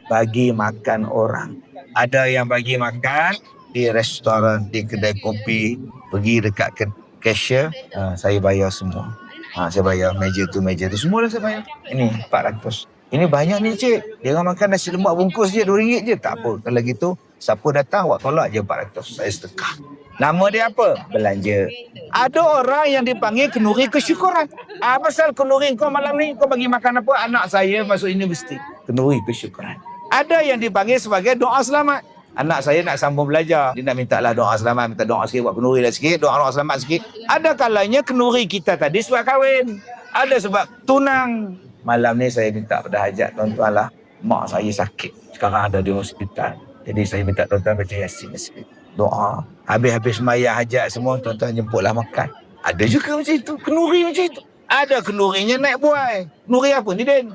bagi makan orang. Ada yang bagi makan di restoran, di kedai kopi, pergi dekat cashier, saya bayar semua. Saya bayar meja tu, semua dah saya bayar. Ini 400. Ini banyak ni cik. Dia orang makan nasi lemak bungkus je RM2 je. Tak apa. Kalau gitu, siapa datang awak tolak je 400. Saya sedekah. Nama dia apa? Belanja. Ada orang yang dipanggil kenduri kesyukuran. Pasal kenduri kau malam ni, kau bagi makan apa? Anak saya masuk universiti. Kenduri kesyukuran. Ada yang dipanggil sebagai doa selamat. Anak saya nak sambung belajar. Dia nak minta lah doa selamat. Minta doa sikit, buat kenduri lah sikit. Doa selamat sikit. Ada kalanya kenduri kita tadi sebab kahwin. Ada sebab tunang. Malam ni saya minta pada hajat, tuan-tuan lah. Mak saya sakit. Sekarang ada di hospital. Jadi saya minta tuan-tuan baca Yasin sikit. Doa. Habis-habis sembahyang hajat semua, tuan-tuan jemputlah makan. Ada juga macam itu. Kenduri macam itu. Ada kendurinya naik buai. Kenduri apa ni, Den?